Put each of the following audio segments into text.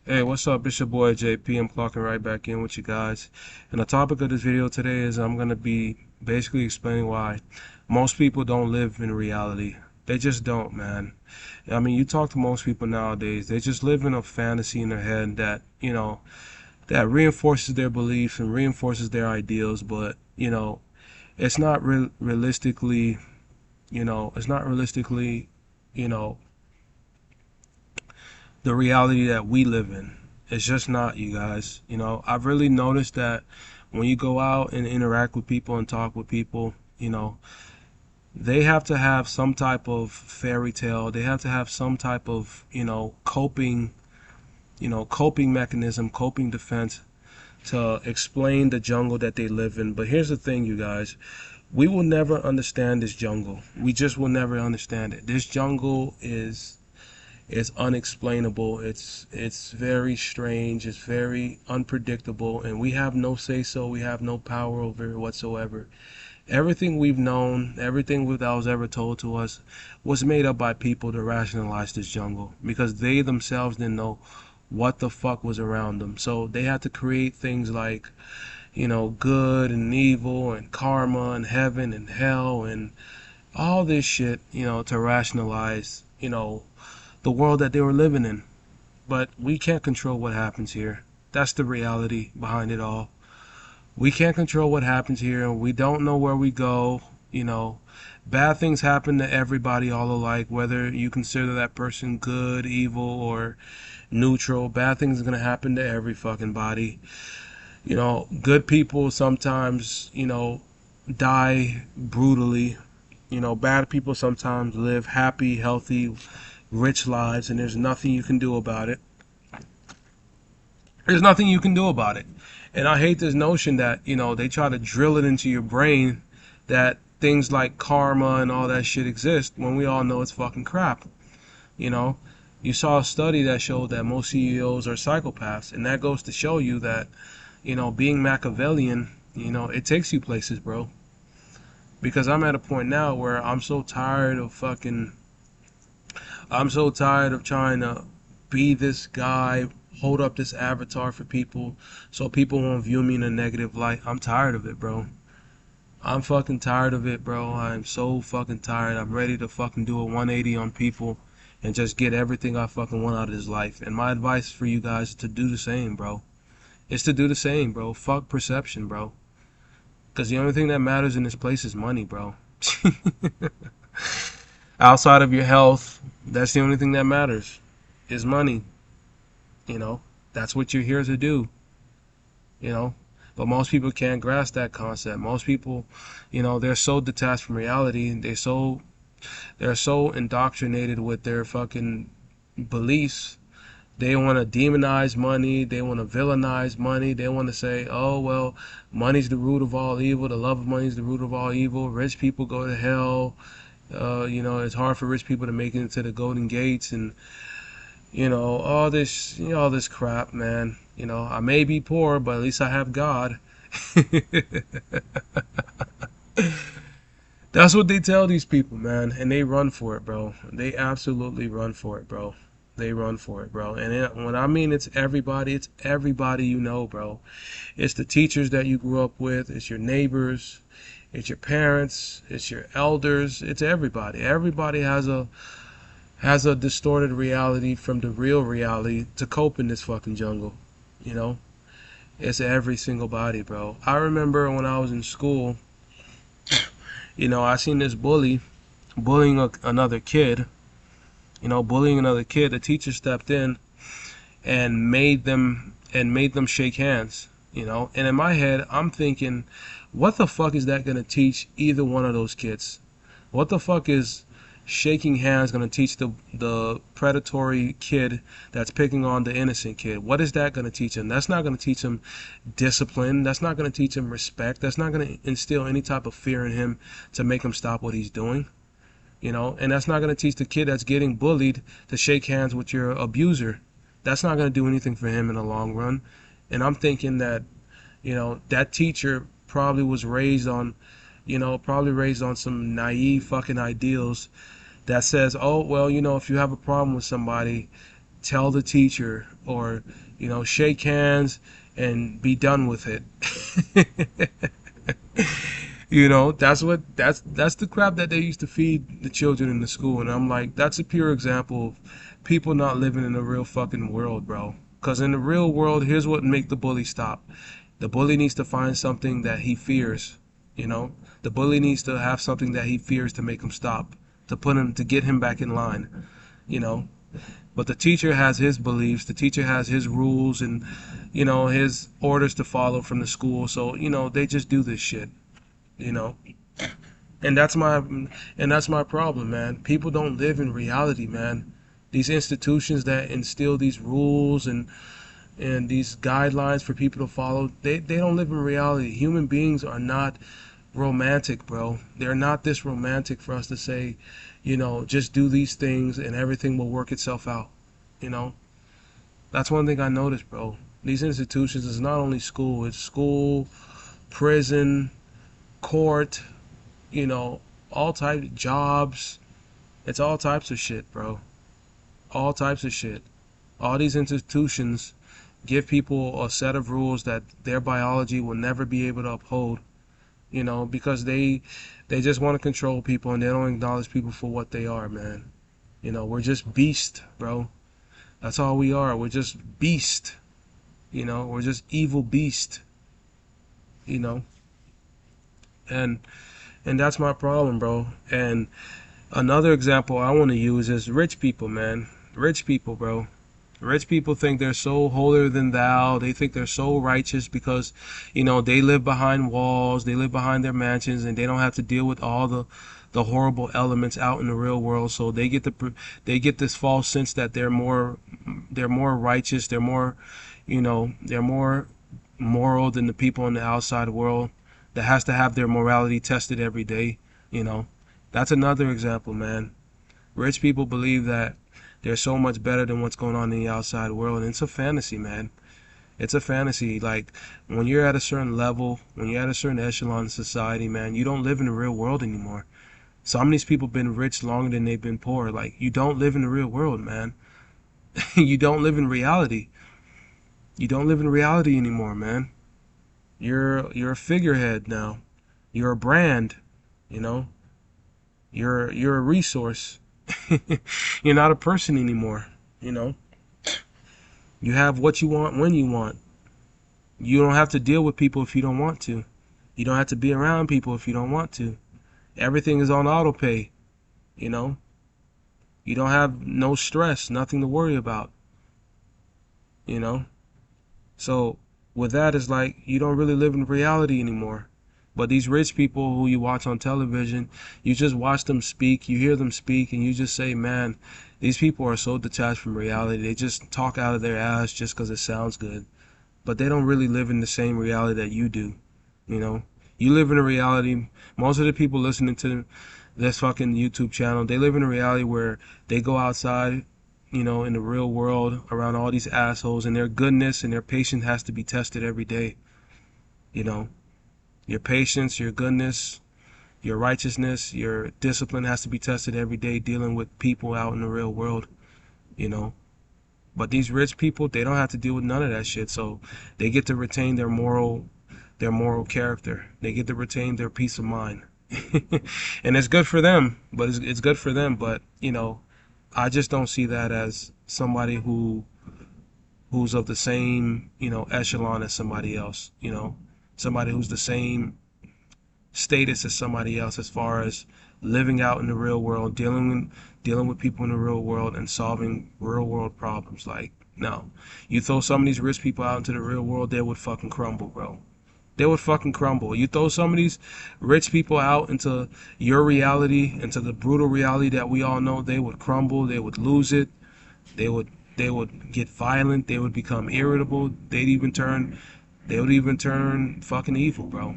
Hey, what's up? It's your boy JP. I'm clocking right back in with you guys. And the topic of this video today is I'm going to be basically explaining why most people don't live in reality. They just don't, man. I mean, you talk to most people nowadays, they just live in a fantasy in their head that, that reinforces their beliefs and reinforces their ideals, but, it's not realistically, it's not realistically, you know, the reality that we live in. It's just not, you guys. I've really noticed that when you go out and interact with people and talk with people, they have to have some type of fairy tale. They have to have some type of, coping mechanism, coping defense to explain the jungle that they live in. But here's the thing, you guys. We will never understand this jungle. We just will never understand it. This jungle is it's unexplainable. It's very strange. It's very unpredictable, and we have no say so. We have no power over it whatsoever. Everything we've known, everything that was ever told to us, was made up by people to rationalize this jungle because they themselves didn't know what the fuck was around them. So they had to create things like, good and evil and karma and heaven and hell and all this shit, to rationalize, the world that they were living in. But we can't control what happens here. That's the reality behind it all. We can't control what happens here. We don't know where we go. Bad things happen to everybody all alike, whether you consider that person good, evil, or neutral. Bad things are going to happen to every fucking body. Good people sometimes, die brutally. Bad people sometimes live happy, healthy, rich lives, and there's nothing you can do about it. There's nothing you can do about it. And I hate this notion that, they try to drill it into your brain that things like karma and all that shit exist when we all know it's fucking crap. You know, you saw a study that showed that most CEOs are psychopaths, and that goes to show you that, being Machiavellian, it takes you places, bro. Because I'm at a point now where I'm so tired of trying to be this guy, hold up this avatar for people so people won't view me in a negative light. I'm tired of it, bro. I'm fucking tired of it, bro. I'm so fucking tired. I'm ready to fucking do a 180 on people and just get everything I fucking want out of this life. And my advice for you guys is to do the same, bro. It's to do the same, bro. Fuck perception, bro. Because the only thing that matters in this place is money, bro. Outside of your health, that's the only thing that matters is money. You know, that's what you're here to do. You know, but most people can't grasp that concept. Most people, they're so detached from reality. They're so indoctrinated with their fucking beliefs. They want to demonize money. They want to villainize money. They want to say, oh, well, money's the root of all evil. The love of money is the root of all evil. Rich people go to hell. It's hard for rich people to make it into the golden gates, and all this crap, man. I may be poor, but at least I have God. That's what they tell these people, man, and they run for it, bro. They absolutely run for it, bro. They run for it, bro. And when I mean it's everybody you know, bro. It's the teachers that you grew up with. It's your neighbors. It's your parents. It's your elders. It's everybody. Everybody has a distorted reality from the real reality to cope in this fucking jungle. You know, it's every single body, bro. I remember when I was in school, I seen this bullying another kid. Bullying another kid. The teacher stepped in and made them shake hands. And in my head, I'm thinking, what the fuck is that gonna teach either one of those kids? What the fuck is shaking hands going to teach the predatory kid that's picking on the innocent kid? What is that going to teach him? That's not going to teach him discipline. That's not going to teach him respect. That's not going to instill any type of fear in him to make him stop what he's doing. And that's not going to teach the kid that's getting bullied to shake hands with your abuser. That's not going to do anything for him in the long run. And I'm thinking that, that teacher probably raised on some naive fucking ideals that says, oh, well, if you have a problem with somebody, tell the teacher, or shake hands and be done with it. That's the crap that they used to feed the children in the school. And I'm like, that's a pure example of people not living in the real fucking world, bro. Because in the real world, here's what make the bully stop. The bully needs to find something that he fears. The bully needs to have something that he fears to make him stop, to get him back in line. But the teacher has his beliefs, the teacher has his rules, and his orders to follow from the school. So they just do this shit. you know and that's my problem, man. People don't live in reality, man. These institutions that instill these rules and these guidelines for people to follow, they don't live in reality. Human beings are not romantic, bro. They're not this romantic for us to say, just do these things and everything will work itself out. That's one thing I noticed, bro. These institutions is not only school, it's school, prison, court, all types of jobs. It's all types of shit, bro. All types of shit. All these institutions give people a set of rules that their biology will never be able to uphold, because they just want to control people and they don't acknowledge people for what they are, man. We're just beasts, bro. That's all we are. We're just beast. We're just evil beast. And that's my problem, bro. And another example I want to use is rich people, man. Rich people, bro. Rich people think they're so holier than thou. They think they're so righteous because, they live behind walls, they live behind their mansions, and they don't have to deal with all the horrible elements out in the real world. So they get this false sense that they're more righteous, they're more moral than the people in the outside world that has to have their morality tested every day. That's another example, man. Rich people believe that they're so much better than what's going on in the outside world, and it's a fantasy, man. It's a fantasy. Like, when you're at a certain level, when you're at a certain echelon in society, man, you don't live in the real world anymore. Some of these people have been rich longer than they've been poor. Like, you don't live in the real world, man. You don't live in reality. You don't live in reality anymore, man. You're a figurehead now. You're a brand, You're a resource. You're not a person anymore, You have what you want when you want. You don't have to deal with people if you don't want to. You don't have to be around people if you don't want to. Everything is on auto pay, You don't have no stress, nothing to worry about, So with that, it's like you don't really live in reality anymore. But these rich people who you watch on television, you just watch them speak, you hear them speak, and you just say, man, these people are so detached from reality. They just talk out of their ass just because it sounds good. But they don't really live in the same reality that you do. You live in a reality, most of the people listening to this fucking YouTube channel, they live in a reality where they go outside, in the real world around all these assholes, and their goodness and their patience has to be tested every day. Your patience, your goodness, your righteousness, your discipline has to be tested every day dealing with people out in the real world, But these rich people, they don't have to deal with none of that shit, so they get to retain their moral character. They get to retain their peace of mind. And it's good for them, but it's good for them, but, I just don't see that as somebody who's of the same, echelon as somebody else, somebody who's the same status as somebody else as far as living out in the real world, dealing with people in the real world and solving real world problems. Like, no. You throw some of these rich people out into the real world, they would fucking crumble, bro. They would fucking crumble. You throw some of these rich people out into your reality, into the brutal reality that we all know, they would crumble, they would lose it, they would get violent, they would become irritable, they would even turn fucking evil, bro.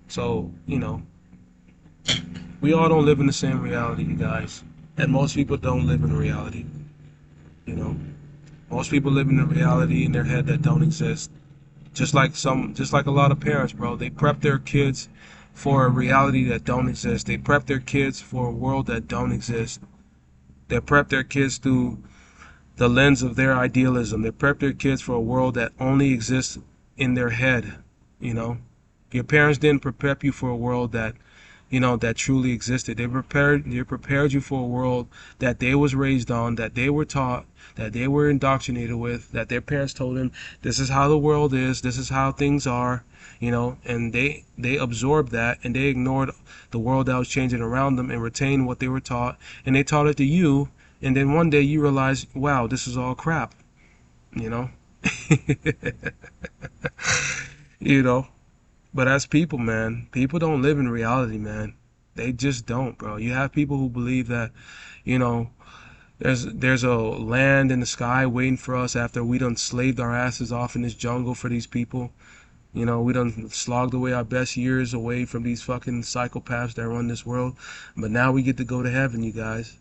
So, we all don't live in the same reality, you guys. And most people don't live in reality. Most people live in a reality in their head that don't exist. Just like a lot of parents, bro. They prep their kids for a reality that don't exist. They prep their kids for a world that don't exist. They prep their kids through the lens of their idealism. They prep their kids for a world that only exists in their head. You know, your parents didn't prep you for a world that, you know, that truly existed. They prepared you for a world that they was raised on, that they were taught, that they were indoctrinated with, that their parents told them this is how the world is, this is how things are, you know, and they absorbed that, and they ignored the world that was changing around them and retained what they were taught, and they taught it to you, and then one day you realize, wow, this is all crap, you know. You know. But as people, man, people don't live in reality, man. They just don't, bro. You have people who believe that, you know, there's a land in the sky waiting for us after we done slaved our asses off in this jungle for these people. You know, we done slogged away our best years away from these fucking psychopaths that run this world. But now we get to go to heaven, you guys.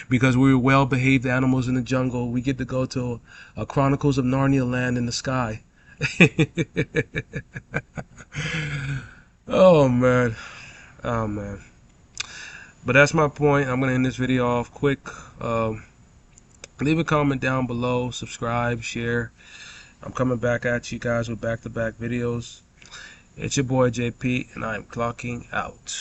Because we were well-behaved animals in the jungle. We get to go to a Chronicles of Narnia land in the sky. Oh man, oh man. But that's my point. I'm gonna end this video off quick. Leave a comment down below, subscribe, share. I'm coming back at you guys with back-to-back videos. It's your boy JP, and I'm clocking out.